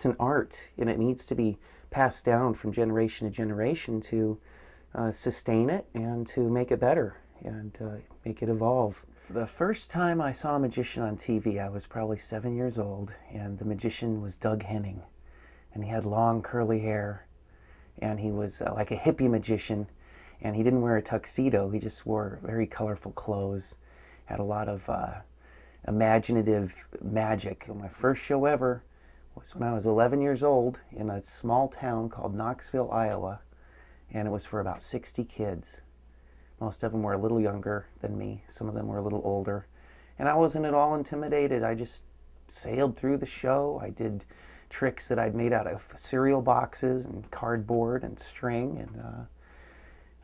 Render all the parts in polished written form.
it's an art, and it needs to be passed down from generation to generation to sustain it and to make it better and make it evolve. The first time I saw a magician on TV, I was probably 7 years old, and the magician was Doug Henning, and he had long curly hair, and he was like a hippie magician, and he didn't wear a tuxedo. He just wore very colorful clothes, had a lot of imaginative magic. My first show ever was when I was 11 years old in a small town called Knoxville, Iowa, and it was for about 60 kids. Most of them were a little younger than me. Some of them were a little older. And I wasn't at all intimidated. I just sailed through the show. I did tricks that I'd made out of cereal boxes and cardboard and string, and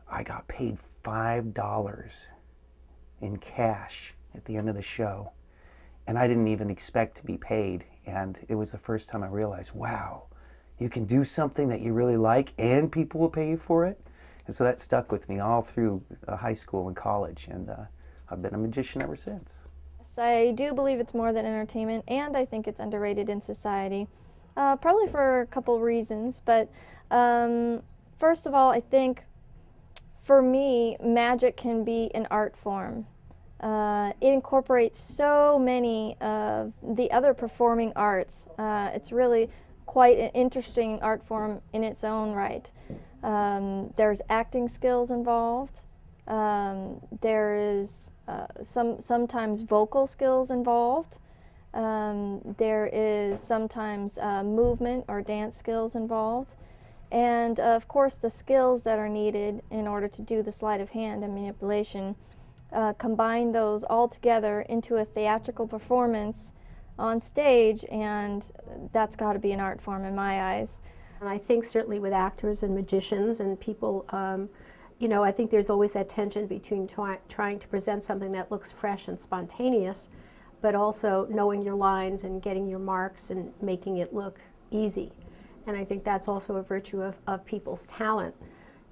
I got paid $5 in cash at the end of the show. And I didn't even expect to be paid. And it was the first time I realized, wow, you can do something that you really like and people will pay you for it. And so that stuck with me all through high school and college, and I've been a magician ever since. So I do believe it's more than entertainment, and I think it's underrated in society, probably for a couple reasons. But first of all, I think for me, magic can be an art form. It incorporates so many of the other performing arts. It's really quite an interesting art form in its own right. There's acting skills involved. There is sometimes vocal skills involved. There is sometimes movement or dance skills involved. And of course the skills that are needed in order to do the sleight of hand and manipulation, combine those all together into a theatrical performance on stage, and that's got to be an art form in my eyes. And I think certainly with actors and magicians and people, you know, I think there's always that tension between trying to present something that looks fresh and spontaneous, but also knowing your lines and getting your marks and making it look easy. And I think that's also a virtue of people's talent.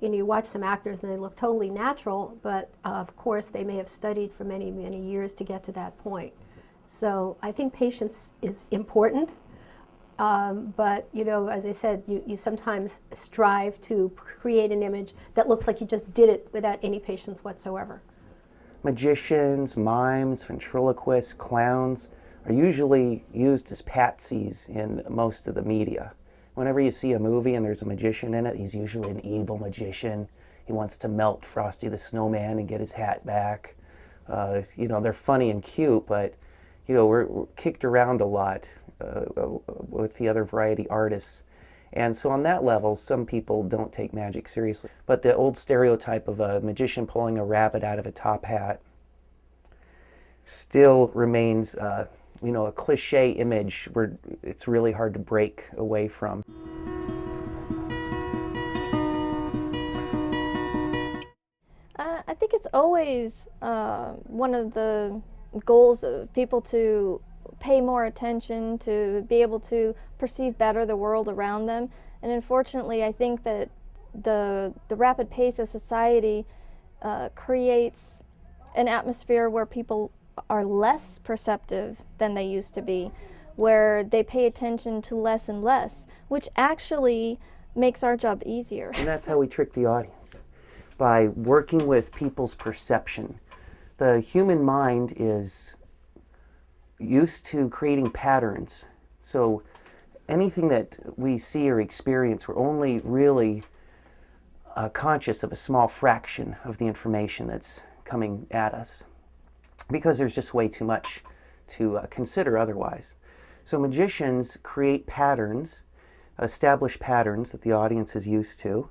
You know, you watch some actors and they look totally natural, but of course they may have studied for many, many years to get to that point. So I think patience is important, but you know, as I said, you sometimes strive to create an image that looks like you just did it without any patience whatsoever. Magicians, mimes, ventriloquists, clowns are usually used as patsies in most of the media. Whenever you see a movie and there's a magician in it, he's usually an evil magician. He wants to melt Frosty the Snowman and get his hat back. You know, they're funny and cute, but you know, we're kicked around a lot with the other variety artists. And so on that level, some people don't take magic seriously. But the old stereotype of a magician pulling a rabbit out of a top hat still remains you know, a cliche image where it's really hard to break away from. I think it's always one of the goals of people to pay more attention, to be able to perceive better the world around them. And unfortunately, I think that the rapid pace of society creates an atmosphere where people are less perceptive than they used to be, where they pay attention to less and less, which actually makes our job easier. And that's how we trick the audience, by working with people's perception. The human mind is used to creating patterns, so anything that we see or experience, we're only really conscious of a small fraction of the information that's coming at us, because there's just way too much to consider otherwise. So magicians create patterns, establish patterns that the audience is used to,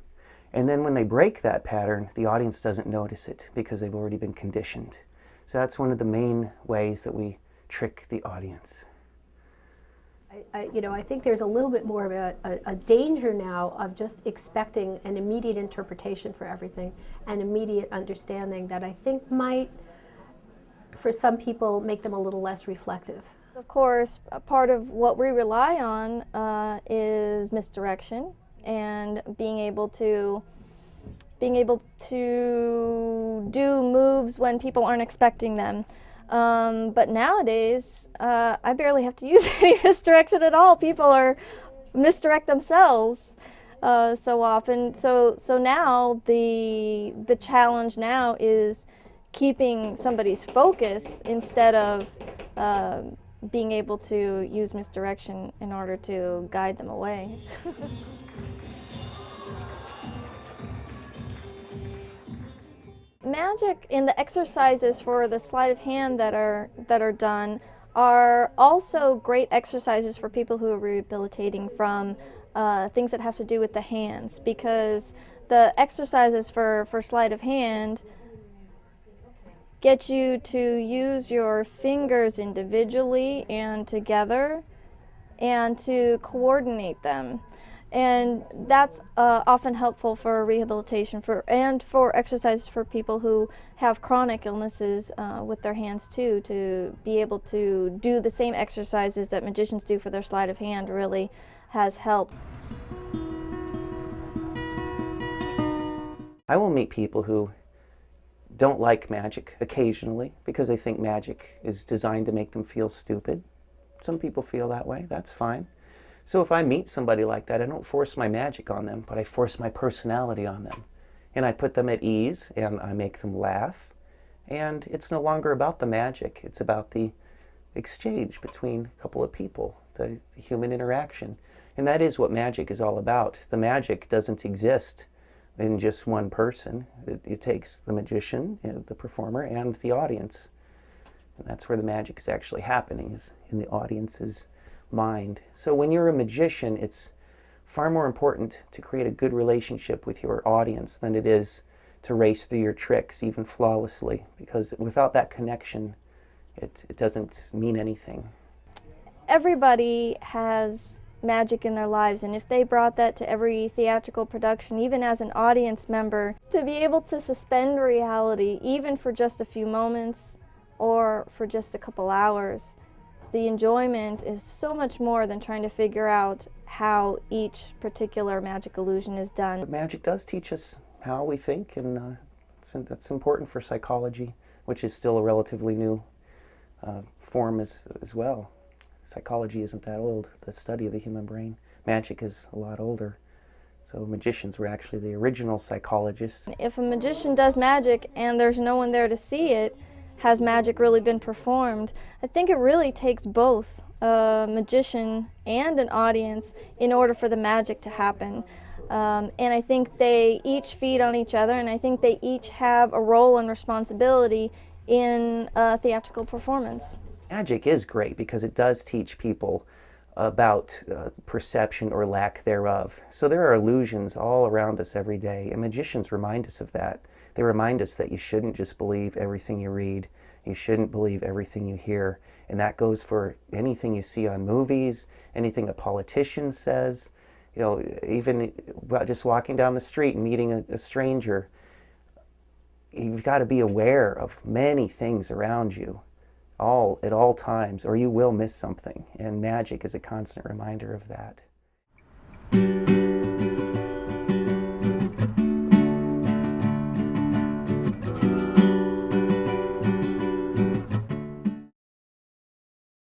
and then when they break that pattern, the audience doesn't notice it because they've already been conditioned. So that's one of the main ways that we trick the audience. You know, I think there's a little bit more of a danger now of just expecting an immediate interpretation for everything, and immediate understanding that I think might, for some people, make them a little less reflective. Of course, a part of what we rely on is misdirection and being able to do moves when people aren't expecting them. But nowadays, I barely have to use any misdirection at all. People are misdirect themselves so often. So now the challenge now is keeping somebody's focus instead of being able to use misdirection in order to guide them away. Magic in the exercises for the sleight of hand that are done are also great exercises for people who are rehabilitating from things that have to do with the hands, because the exercises for sleight of hand get you to use your fingers individually and together and to coordinate them. And that's often helpful for rehabilitation and for exercises for people who have chronic illnesses with their hands too, to be able to do the same exercises that magicians do for their sleight of hand really has helped. I will meet people who don't like magic occasionally because they think magic is designed to make them feel stupid. Some people feel that way, that's fine. So if I meet somebody like that, I don't force my magic on them, but I force my personality on them. And I put them at ease, and I make them laugh. And it's no longer about the magic, it's about the exchange between a couple of people, the human interaction. And that is what magic is all about. The magic doesn't exist in just one person. It takes the magician, the performer, and the audience. And that's where the magic is actually happening, is in the audience's mind. So when you're a magician, it's far more important to create a good relationship with your audience than it is to race through your tricks, even flawlessly, because without that connection, it doesn't mean anything. Everybody has magic in their lives, and if they brought that to every theatrical production, even as an audience member, to be able to suspend reality, even for just a few moments or for just a couple hours, the enjoyment is so much more than trying to figure out how each particular magic illusion is done. But magic does teach us how we think, and that's important for psychology, which is still a relatively new form as well. Psychology isn't that old, the study of the human brain. Magic is a lot older. So magicians were actually the original psychologists. If a magician does magic and there's no one there to see it, has magic really been performed? I think it really takes both a magician and an audience in order for the magic to happen. And I think they each feed on each other, and I think they each have a role and responsibility in a theatrical performance. Magic is great because it does teach people about perception or lack thereof. So there are illusions all around us every day, and magicians remind us of that. They remind us that you shouldn't just believe everything you read, you shouldn't believe everything you hear, and that goes for anything you see on movies, anything a politician says, you know, even just walking down the street and meeting a stranger. You've got to be aware of many things around you at all times, or you will miss something, and magic is a constant reminder of that.